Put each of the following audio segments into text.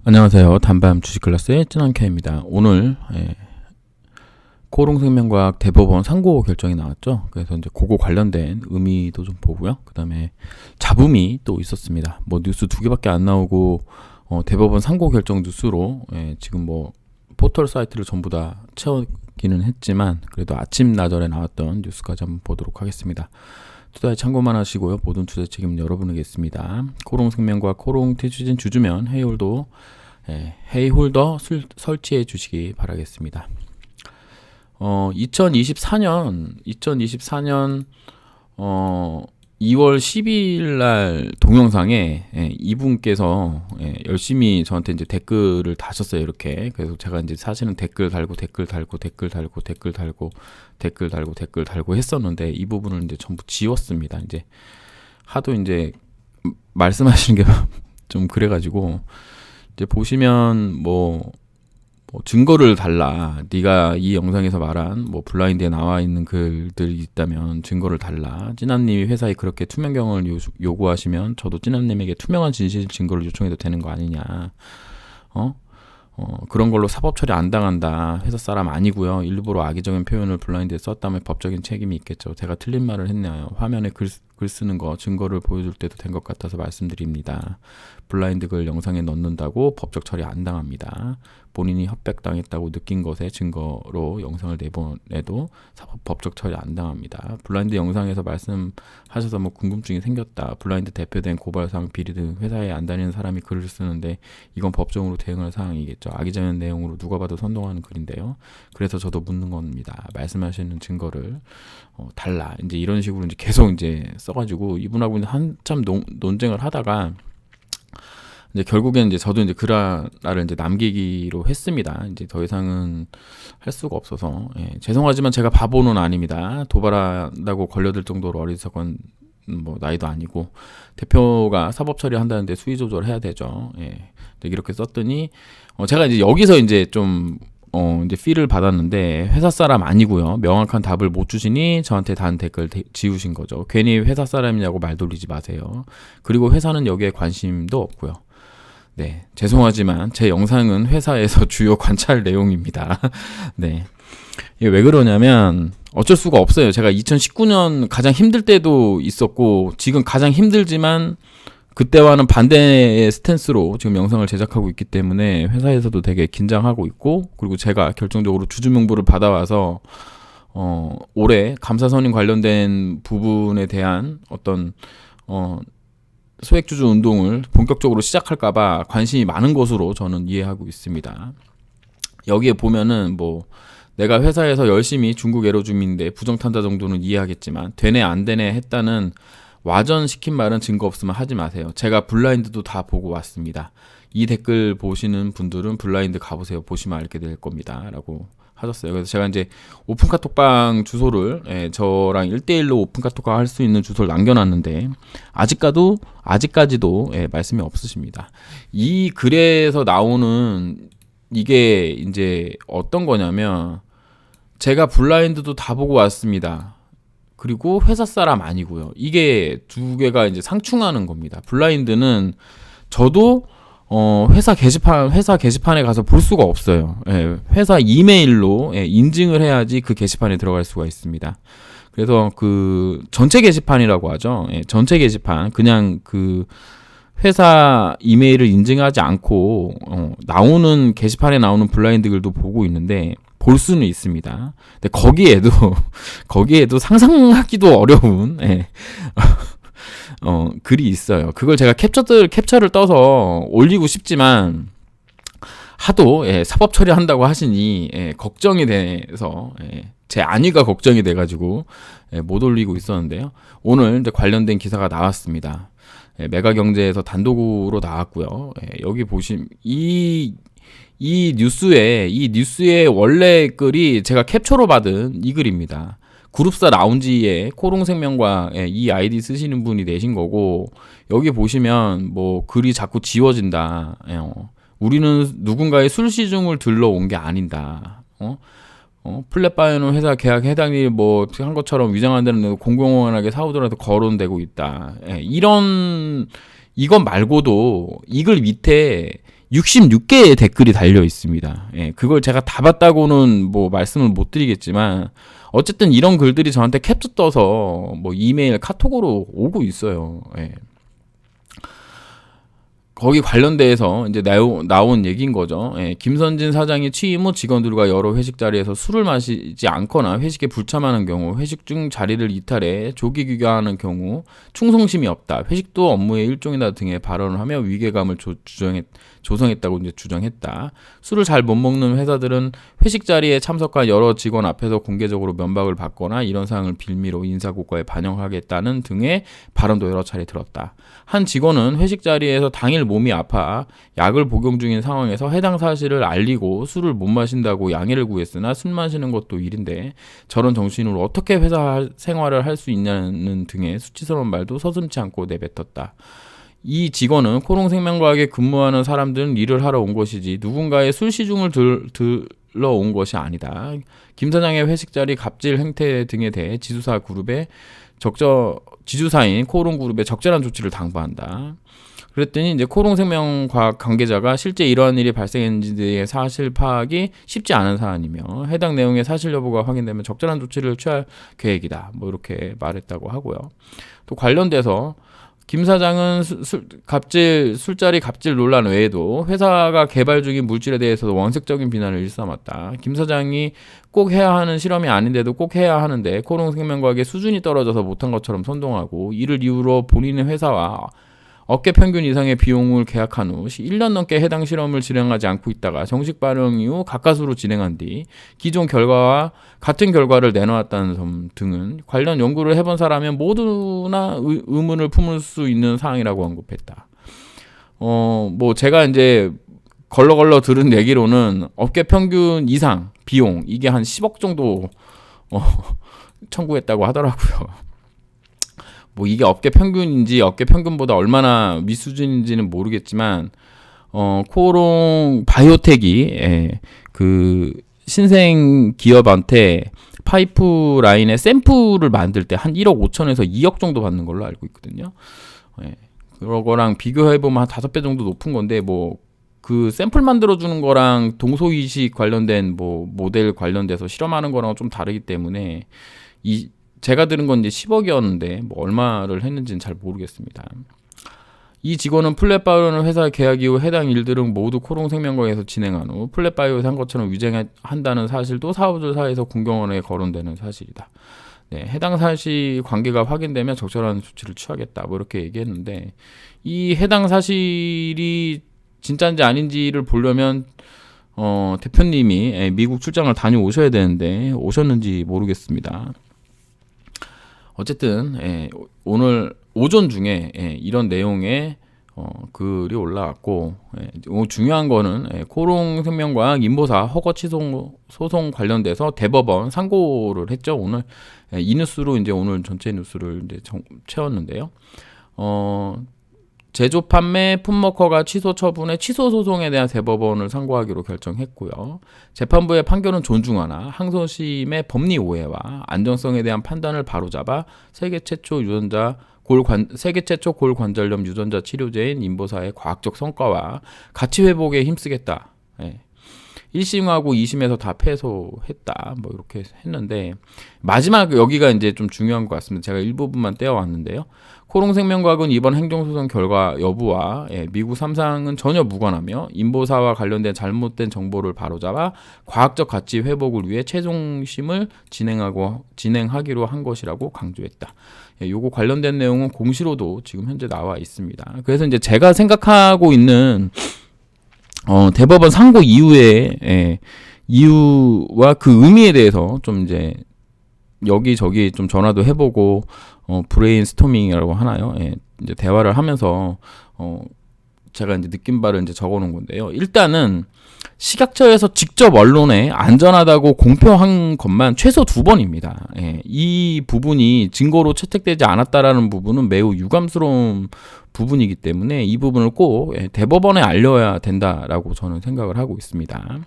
안녕하세요. 단밤 주식클래스의 찐한캐입니다. 오늘 코롱생명과학 대법원 상고 결정이 나왔죠. 그래서 이제 그거 관련된 의미도 좀 보고요. 그 다음에 잡음이 또 있었습니다. 뭐 뉴스 2개밖에 안 나오고 대법원 상고 결정 뉴스로 지금 뭐 포털 사이트를 전부 다 채우기는 했지만 그래도 아침 나절에 나왔던 뉴스까지 한번 보도록 하겠습니다. 투자에 참고만 하시고요. 모든 투자 책임은 여러분에게있습니다. 코롱생명과 코롱티슈진 주주면 헤이홀더 설치해 주시기 바라겠습니다. 2024년 2월 12일 날 동영상에 이분께서 열심히 저한테 이제 댓글을 다셨어요. 이렇게. 그래서 제가 이제 사실은 댓글 달고 했었는데 이 부분을 이제 전부 지웠습니다. 이제 하도 이제 말씀하시는 게 좀 그래가지고 이제 보시면 뭐 증거를 달라. 네가 이 영상에서 말한 뭐 블라인드에 나와 있는 글들이 있다면 증거를 달라. 찐한님이 회사에 그렇게 투명경을 요구하시면 저도 찐한님에게 투명한 진실 증거를 요청해도 되는 거 아니냐. 그런 걸로 사법 처리 안 당한다. 회사 사람 아니고요. 일부러 악의적인 표현을 블라인드에 썼다면 법적인 책임이 있겠죠. 제가 틀린 말을 했나요? 화면에 글 쓰는 거 증거를 보여줄 때도 된 것 같아서 말씀드립니다. 블라인드 글 영상에 넣는다고 법적 처리 안 당합니다. 본인이 협박당했다고 느낀 것에 증거로 영상을 내보내도 법적 처리 안 당합니다. 블라인드 영상에서 말씀하셔서 뭐 궁금증이 생겼다. 블라인드 대표된 고발사항 비리 등 회사에 안 다니는 사람이 글을 쓰는데 이건 법적으로 대응할 사항이겠죠. 악의적인 내용으로 누가 봐도 선동하는 글인데요. 그래서 저도 묻는 겁니다. 말씀하시는 증거를 달라. 이제 이런 식으로 이제 계속 이제 써가지고 이분하고 한참 논쟁을 하다가 이제 결국엔 이제 저도 이제 글 하나를 이제 남기기로 했습니다. 이제 더 이상은 할 수가 없어서 죄송하지만 제가 바보는 아닙니다. 도발한다고 걸려들 정도로 어리석은 뭐 나이도 아니고 대표가 사법 처리한다는데 수위 조절해야 되죠. 이렇게 썼더니 제가 이제 여기서 이제 좀 이제 필을 받았는데 회사 사람 아니고요. 명확한 답을 못 주시니 저한테 단 댓글 지우신 거죠. 괜히 회사 사람이냐고 말 돌리지 마세요. 그리고 회사는 여기에 관심도 없고요. 네, 죄송하지만 제 영상은 회사에서 주요 관찰 내용입니다. 네, 이게 왜 그러냐면 어쩔 수가 없어요. 제가 2019년 가장 힘들 때도 있었고 지금 가장 힘들지만 그때와는 반대의 스탠스로 지금 영상을 제작하고 있기 때문에 회사에서도 되게 긴장하고 있고 그리고 제가 결정적으로 주주명부를 받아와서 올해 감사선임 관련된 부분에 대한 어떤 소액주주 운동을 본격적으로 시작할까봐 관심이 많은 것으로 저는 이해하고 있습니다. 여기에 보면은 뭐 내가 회사에서 열심히 중국 에러줌인데 부정탄다 정도는 이해하겠지만 되네 안 되네 했다는 와전시킨 말은 증거 없으면 하지 마세요. 제가 블라인드도 다 보고 왔습니다. 이 댓글 보시는 분들은 블라인드 가보세요. 보시면 알게 될 겁니다. 라고 하셨어요. 그래서 제가 이제 오픈 카톡방 주소를 저랑 1대1로 오픈 카톡방 할 수 있는 주소를 남겨놨는데 아직까지도 말씀이 없으십니다. 이 글에서 나오는 이게 이제 어떤 거냐면 제가 블라인드도 다 보고 왔습니다. 그리고 회사 사람 아니고요. 이게 두 개가 이제 상충하는 겁니다. 블라인드는 저도 회사 게시판에 가서 볼 수가 없어요. 회사 이메일로 인증을 해야지 그 게시판에 들어갈 수가 있습니다. 그래서 그 전체 게시판이라고 하죠. 전체 게시판 그냥 그 회사 이메일을 인증하지 않고 나오는 게시판에 나오는 블라인드 글도 보고 있는데 볼 수는 있습니다. 근데 거기에도 상상하기도 어려운 글이 있어요. 그걸 제가 캡처를 떠서 올리고 싶지만 하도 사법 처리한다고 하시니 걱정이 돼서 제 안위가 걱정이 돼가지고 못 올리고 있었는데요. 오늘 이제 관련된 기사가 나왔습니다. 메가경제에서 단독으로 나왔고요. 여기 보시면 이 뉴스의 원래 글이 제가 캡처로 받은 이 글입니다. 그룹사 라운지에 코롱생명과 이 아이디 쓰시는 분이 내신 거고 여기 보시면 뭐 글이 자꾸 지워진다. 우리는 누군가의 술시중을 들러온 게 아니다. 플랫바이오는 회사 계약 해당일 뭐 한 것처럼 위장한다는 공공연하게 사우들한테 거론되고 있다. 이건 말고도 이 글 밑에 66개의 댓글이 달려 있습니다. 예, 그걸 제가 다 봤다고는 뭐 말씀을 못 드리겠지만 어쨌든 이런 글들이 저한테 캡처 떠서 뭐 이메일, 카톡으로 오고 있어요. 예. 거기 관련돼서 이제 나온 얘기인 거죠. 예, 김선진 사장이 취임 후 직원들과 여러 회식 자리에서 술을 마시지 않거나 회식에 불참하는 경우, 회식 중 자리를 이탈해 조기 귀가하는 경우, 충성심이 없다, 회식도 업무의 일종이다 등의 발언을 하며 위계감을 조성했다고 이제 주장했다. 술을 잘 못 먹는 회사들은 회식 자리에 참석한 여러 직원 앞에서 공개적으로 면박을 받거나 이런 사항을 빌미로 인사고과에 반영하겠다는 등의 발언도 여러 차례 들었다. 한 직원은 회식 자리에서 당일 몸이 아파 약을 복용 중인 상황에서 해당 사실을 알리고 술을 못 마신다고 양해를 구했으나 술 마시는 것도 일인데 저런 정신으로 어떻게 회사 생활을 할 수 있냐는 등의 수치스러운 말도 서슴지 않고 내뱉었다. 이 직원은 코롱생명과학에 근무하는 사람들은 일을 하러 온 것이지 누군가의 술 시중을 들러 온 것이 아니다. 김 사장의 회식 자리 갑질 행태 등에 대해 지주사인 코롱그룹에 적절한 조치를 당부한다. 그랬더니 이제 코롱생명과학 관계자가 실제 이러한 일이 발생했는지의 사실 파악이 쉽지 않은 사안이며 해당 내용의 사실 여부가 확인되면 적절한 조치를 취할 계획이다. 뭐 이렇게 말했다고 하고요. 또 관련돼서 김 사장은 술자리 갑질 논란 외에도 회사가 개발 중인 물질에 대해서도 원색적인 비난을 일삼았다. 김 사장이 꼭 해야 하는 실험이 아닌데도 꼭 해야 하는데 코롱생명과학의 수준이 떨어져서 못한 것처럼 선동하고 이를 이유로 본인의 회사와 업계 평균 이상의 비용을 계약한 후 1년 넘게 해당 실험을 진행하지 않고 있다가 정식 발령 이후 가까스로 진행한 뒤 기존 결과와 같은 결과를 내놓았다는 점 등은 관련 연구를 해본 사람은 모두나 의문을 품을 수 있는 사항이라고 언급했다. 뭐 제가 이제 걸러걸러 들은 얘기로는 업계 평균 이상 비용 이게 한 10억 정도 청구했다고 하더라고요. 뭐 이게 업계 평균인지 업계 평균보다 얼마나 윗수준인지는 모르겠지만 코롱 바이오텍이 그 신생 기업한테 파이프라인의 샘플을 만들 때 한 1억 5천에서 2억 정도 받는 걸로 알고 있거든요. 그거랑 비교해보면 한 5배 정도 높은 건데 뭐 그 샘플 만들어주는 거랑 동소이식 관련된 뭐 모델 관련돼서 실험하는 거랑 좀 다르기 때문에 제가 들은 건 이제 10억이었는데 뭐 얼마를 했는지는 잘 모르겠습니다. 이 직원은 플랫바이오는 회사 계약 이후 해당 일들은 모두 코롱생명과에서 진행한 후 플랫바이오에서 한 것처럼 위장한다는 사실도 사업조사에서 공경원에 거론되는 사실이다. 네, 해당 사실 관계가 확인되면 적절한 조치를 취하겠다. 뭐 이렇게 얘기했는데 이 해당 사실이 진짜인지 아닌지를 보려면 대표님이 미국 출장을 다녀오셔야 되는데 오셨는지 모르겠습니다. 어쨌든 오늘 오전 중에 이런 내용의 글이 올라왔고 중요한 거는 코롱생명과학 인보사 허가 취소 소송 관련돼서 대법원 상고를 했죠. 오늘 이 뉴스로 이제 오늘 전체 뉴스를 이제 채웠는데요. 제조 판매 품목 허가 취소 처분의 취소 소송에 대한 대법원을 상고하기로 결정했고요. 재판부의 판결은 존중하나 항소심의 법리 오해와 안정성에 대한 판단을 바로잡아 세계 최초 골관절염 유전자 치료제인 인보사의 과학적 성과와 가치 회복에 힘쓰겠다. 1심하고 2심에서 다 패소했다. 뭐 이렇게 했는데 마지막 여기가 이제 좀 중요한 것 같습니다. 제가 일부분만 떼어왔는데요. 코롱생명과학은 이번 행정소송 결과 여부와 미국 3상은 전혀 무관하며 인보사와 관련된 잘못된 정보를 바로잡아 과학적 가치 회복을 위해 최종심을 진행하기로 한 것이라고 강조했다. 요거 관련된 내용은 공시로도 지금 현재 나와 있습니다. 그래서 이제 제가 생각하고 있는 대법원 상고 이후에 이유와 그 의미에 대해서 좀 이제 여기저기 좀 전화도 해보고 브레인스토밍이라고 하나요? 이제 대화를 하면서 제가 이제 느낀 바를 이제 적어놓은 건데요. 일단은 식약처에서 직접 언론에 안전하다고 공표한 것만 최소 2번입니다. 이 부분이 증거로 채택되지 않았다라는 부분은 매우 유감스러운 부분이기 때문에 이 부분을 꼭 대법원에 알려야 된다라고 저는 생각을 하고 있습니다.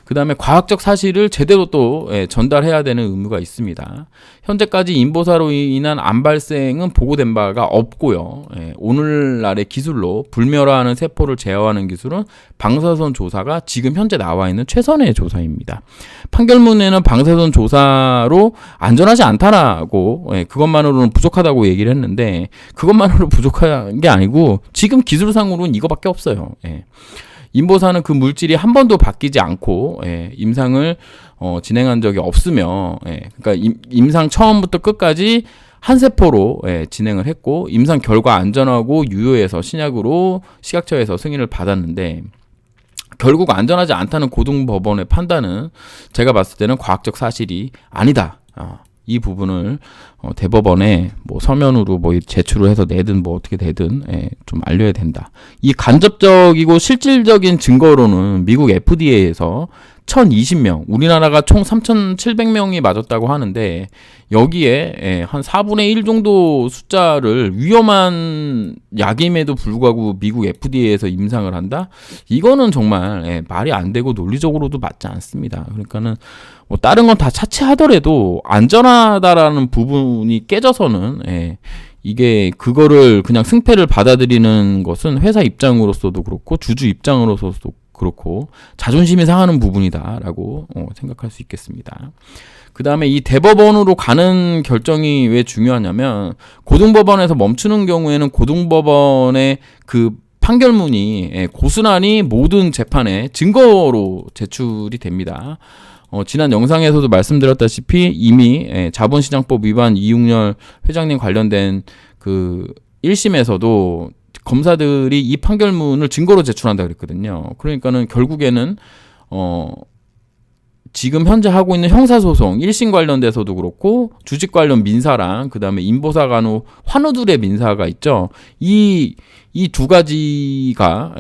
그 다음에 과학적 사실을 제대로 또 전달해야 되는 의무가 있습니다. 현재까지 인보사로 인한 암 발생은 보고된 바가 없고요. 오늘날의 기술로 불멸화하는 세포를 제어하는 기술은 방사선 조사가 지금 현재 나와 있는 최선의 조사입니다. 판결문에는 방사선 조사로 안전하지 않다라고 그것만으로는 부족하다고 얘기를 했는데 그것만으로 부족한 게 아니고 지금 기술상으로는 이거밖에 없어요. 인보사는 그 물질이 한 번도 바뀌지 않고 임상을 진행한 적이 없으며 그러니까 임상 처음부터 끝까지 한 세포로 진행을 했고 임상 결과 안전하고 유효해서 신약으로 식약처에서 승인을 받았는데 결국 안전하지 않다는 고등법원의 판단은 제가 봤을 때는 과학적 사실이 아니다. 이 부분을 대법원에 뭐 서면으로 뭐 제출을 해서 내든 뭐 어떻게 되든 좀 알려야 된다. 이 간접적이고 실질적인 증거로는 미국 FDA에서 1020명, 우리나라가 총 3,700명이 맞았다고 하는데 여기에 한 4분의 1 정도 숫자를 위험한 약임에도 불구하고 미국 FDA에서 임상을 한다? 이거는 정말 말이 안 되고 논리적으로도 맞지 않습니다. 그러니까는 뭐 다른 건 다 차치하더라도 안전하다라는 부분이 깨져서는 이게 그거를 그냥 승패를 받아들이는 것은 회사 입장으로서도 그렇고 주주 입장으로서도 그렇고 자존심이 상하는 부분이다라고 생각할 수 있겠습니다. 그 다음에 이 대법원으로 가는 결정이 왜 중요하냐면 고등법원에서 멈추는 경우에는 고등법원의 그 판결문이 고스란히 모든 재판에 증거로 제출이 됩니다. 지난 영상에서도 말씀드렸다시피 이미 자본시장법 위반 이웅렬 회장님 관련된 그 1심에서도 검사들이 이 판결문을 증거로 제출한다 그랬거든요. 그러니까는 결국에는 지금 현재 하고 있는 형사소송 1심 관련돼서도 그렇고 주식 관련 민사랑 그 다음에 인보사 간호 환우들의 민사가 있죠. 이 두 가지가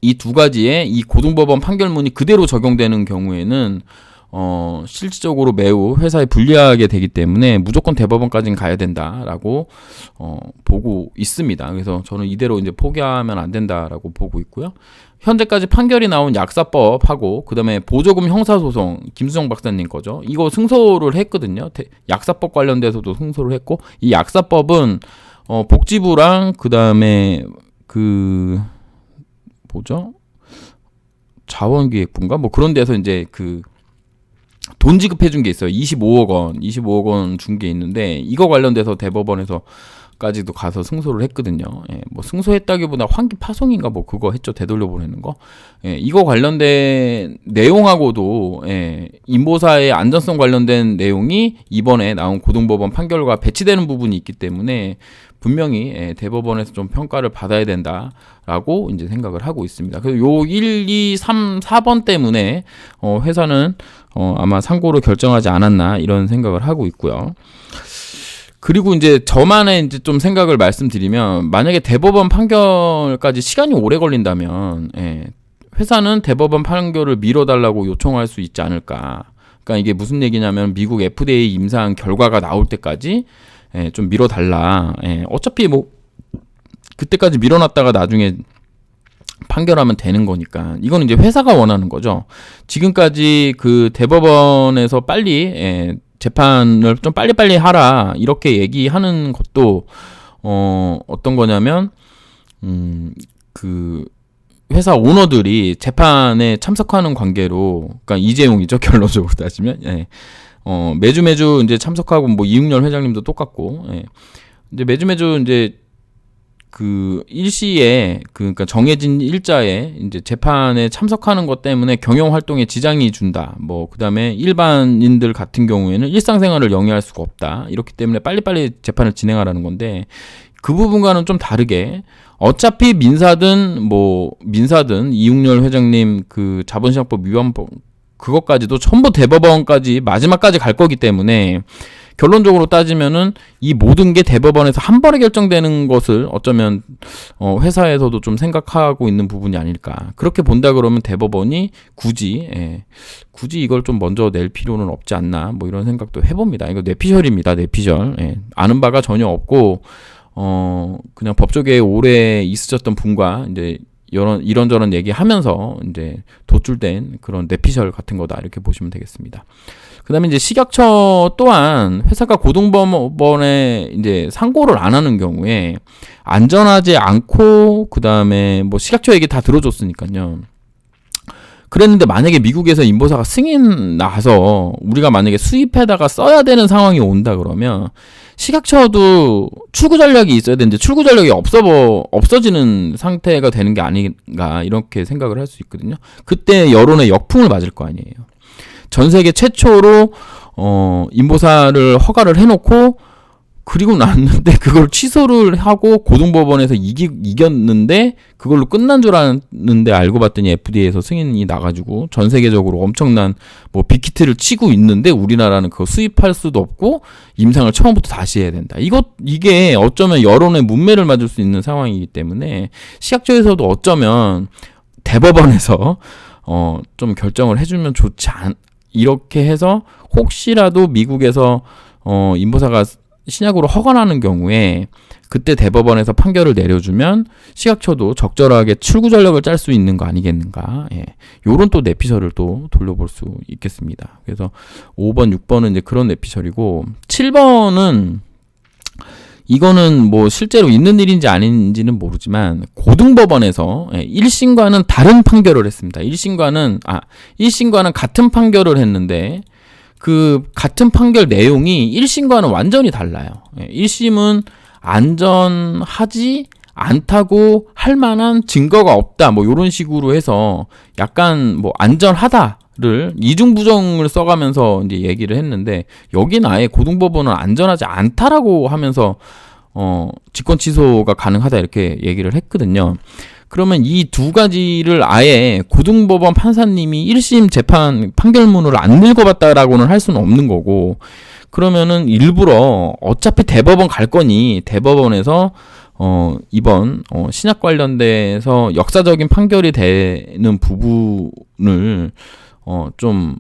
이 두 가지의 이 고등법원 판결문이 그대로 적용되는 경우에는 실질적으로 매우 회사에 불리하게 되기 때문에 무조건 대법원까지는 가야 된다라고 보고 있습니다. 그래서 저는 이대로 이제 포기하면 안 된다라고 보고 있고요. 현재까지 판결이 나온 약사법하고 그다음에 보조금 형사소송 김수정 박사님 거죠. 이거 승소를 했거든요. 약사법 관련돼서도 승소를 했고 이 약사법은 복지부랑 그다음에 그 뭐죠? 자원기획부인가? 뭐 그런 데서 이제 그 돈 지급해 준 게 있어요. 25억 원 준 게 있는데 이거 관련돼서 대법원에서까지도 가서 승소를 했거든요. 뭐 승소했다기보다 환기 파송인가 뭐 그거 했죠. 되돌려 보내는 거. 이거 관련된 내용하고도 인보사의 안전성 관련된 내용이 이번에 나온 고등법원 판결과 배치되는 부분이 있기 때문에 분명히 대법원에서 좀 평가를 받아야 된다라고 이제 생각을 하고 있습니다. 그래서 요 1, 2, 3, 4번 때문에 회사는 아마 상고를 결정하지 않았나 이런 생각을 하고 있고요. 그리고 이제 저만의 이제 좀 생각을 말씀드리면 만약에 대법원 판결까지 시간이 오래 걸린다면 회사는 대법원 판결을 미뤄달라고 요청할 수 있지 않을까. 그러니까 이게 무슨 얘기냐면 미국 FDA 임상 결과가 나올 때까지 좀 미뤄달라. 어차피 뭐 그때까지 미뤄놨다가 나중에 판결하면 되는 거니까 이거는 이제 회사가 원하는 거죠. 지금까지 그 대법원에서 빨리 재판을 좀 빨리빨리 하라 이렇게 얘기하는 것도 어떤 거냐면 그 회사 오너들이 재판에 참석하는 관계로 그러니까 이재용이죠 결론적으로 따지면 매주 이제 참석하고 뭐 이웅렬 회장님도 똑같고 이제 매주 이제 그 일시에 그러니까 정해진 일자에 이제 재판에 참석하는 것 때문에 경영 활동에 지장이 준다. 뭐 그다음에 일반인들 같은 경우에는 일상생활을 영위할 수가 없다. 이렇기 때문에 빨리빨리 재판을 진행하라는 건데 그 부분과는 좀 다르게 어차피 민사든 이웅렬 회장님 그 자본시장법 위반법 그것까지도 전부 대법원까지 마지막까지 갈 거기 때문에 결론적으로 따지면은 이 모든 게 대법원에서 한 번에 결정되는 것을 어쩌면 회사에서도 좀 생각하고 있는 부분이 아닐까. 그렇게 본다 그러면 대법원이 굳이 이걸 좀 먼저 낼 필요는 없지 않나. 뭐 이런 생각도 해봅니다. 이거 뇌피셜입니다. 뇌피셜. 아는 바가 전혀 없고 그냥 법조계에 오래 있으셨던 분과 이제 이런저런 얘기하면서 이제 도출된 그런 뇌피셜 같은 거다 이렇게 보시면 되겠습니다. 그다음에 이제 식약처 또한 회사가 고등법원에 이제 상고를 안 하는 경우에 안전하지 않고 그다음에 뭐 식약처 얘기 다 들어줬으니까요. 그랬는데 만약에 미국에서 인보사가 승인 나서 우리가 만약에 수입해다가 써야 되는 상황이 온다 그러면 식약처도 출구 전략이 있어야 되는데 출구 전략이 없어지는 상태가 되는 게 아닌가 이렇게 생각을 할 수 있거든요. 그때 여론의 역풍을 맞을 거 아니에요. 전 세계 최초로 인보사를 허가를 해놓고 그리고 났는데 그걸 취소를 하고 고등법원에서 이겼는데 그걸로 끝난 줄 알았는데 알고 봤더니 FDA에서 승인이 나가지고 전 세계적으로 엄청난 뭐 빅히트를 치고 있는데 우리나라는 그거 수입할 수도 없고 임상을 처음부터 다시 해야 된다. 이게 어쩌면 여론의 문매를 맞을 수 있는 상황이기 때문에 식약처에서도 어쩌면 대법원에서 좀 결정을 해주면 좋지 않 이렇게 해서 혹시라도 미국에서 인보사가 신약으로 허가나는 경우에 그때 대법원에서 판결을 내려주면 식약처도 적절하게 출구 전략을 짤 수 있는 거 아니겠는가. 예. 요런 또 뇌피셜을 또 돌려볼 수 있겠습니다. 그래서 5번, 6번은 이제 그런 뇌피셜이고 7번은 이거는 뭐 실제로 있는 일인지 아닌지는 모르지만 고등법원에서 1심과는 다른 판결을 했습니다. 1심과는 같은 판결을 했는데 그 같은 판결 내용이 1심과는 완전히 달라요. 1심은 안전하지 않다고 할 만한 증거가 없다. 뭐 이런 식으로 해서 약간 뭐 안전하다를 이중 부정을 써가면서 이제 얘기를 했는데 여기는 아예 고등법원은 안전하지 않다라고 하면서 직권 취소가 가능하다 이렇게 얘기를 했거든요. 그러면 이 두 가지를 아예 고등법원 판사님이 1심 재판 판결문을 안 읽어봤다라고는 할 수는 없는 거고 그러면은 일부러 어차피 대법원 갈 거니 대법원에서 이번 신약 관련돼서 역사적인 판결이 되는 부분을 좀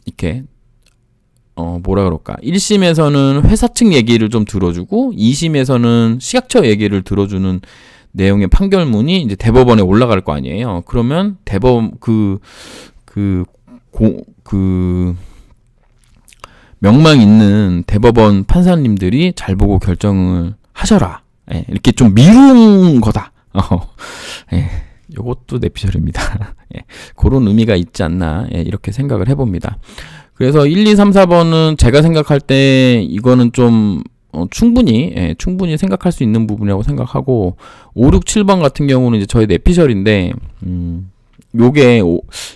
이렇게 뭐라 그럴까 1심에서는 회사 측 얘기를 좀 들어주고 2심에서는 식약처 얘기를 들어주는 내용의 판결문이 이제 대법원에 올라갈 거 아니에요. 그러면 대법원 명망 있는 대법원 판사님들이 잘 보고 결정을 하셔라. 예, 이렇게 좀 미룬 거다. 예, 요것도 뇌피셜입니다. 예, 그런 의미가 있지 않나 이렇게 생각을 해봅니다. 그래서 1, 2, 3, 4번은 제가 생각할 때 이거는 좀 충분히 생각할 수 있는 부분이라고 생각하고 5, 6, 7번 같은 경우는 이제 저의 뇌피셜인데 요게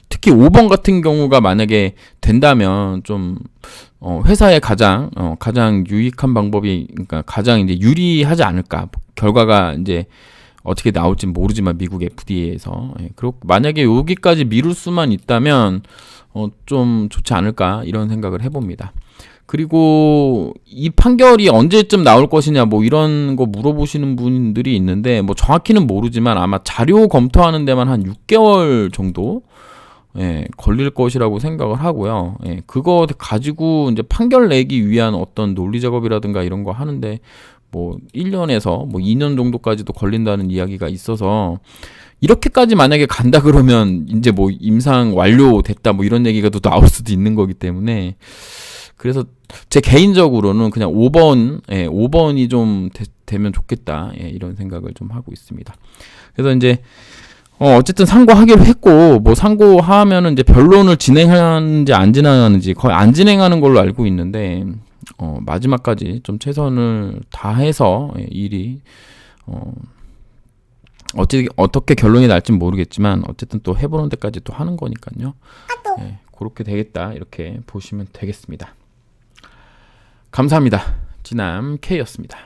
특히 5번 같은 경우가 만약에 된다면 좀 회사에 가장 유익한 방법이 그러니까 가장 이제 유리하지 않을까 결과가 이제 어떻게 나올지 모르지만 미국 FDA에서 그리고 만약에 여기까지 미룰 수만 있다면 좀 좋지 않을까 이런 생각을 해봅니다. 그리고 이 판결이 언제쯤 나올 것이냐 뭐 이런 거 물어보시는 분들이 있는데 뭐 정확히는 모르지만 아마 자료 검토하는 데만 한 6개월 정도 걸릴 것이라고 생각을 하고요. 그거 가지고 이제 판결 내기 위한 어떤 논리 작업이라든가 이런 거 하는데 뭐 1년에서 뭐 2년 정도까지도 걸린다는 이야기가 있어서 이렇게까지 만약에 간다 그러면 이제 뭐 임상 완료됐다 뭐 이런 얘기가 또 나올 수도 있는 거기 때문에 그래서 제 개인적으로는 그냥 5번이 좀 되면 좋겠다 이런 생각을 좀 하고 있습니다. 그래서 이제 어쨌든 상고하기로 했고 뭐 상고하면은 이제 변론을 진행하는지 안 진행하는지 거의 안 진행하는 걸로 알고 있는데 마지막까지 좀 최선을 다해서 일이 어떻게 결론이 날지는 모르겠지만 어쨌든 또 해보는 데까지 또 하는 거니까요. 그렇게 되겠다 이렇게 보시면 되겠습니다. 감사합니다. 지남 K였습니다.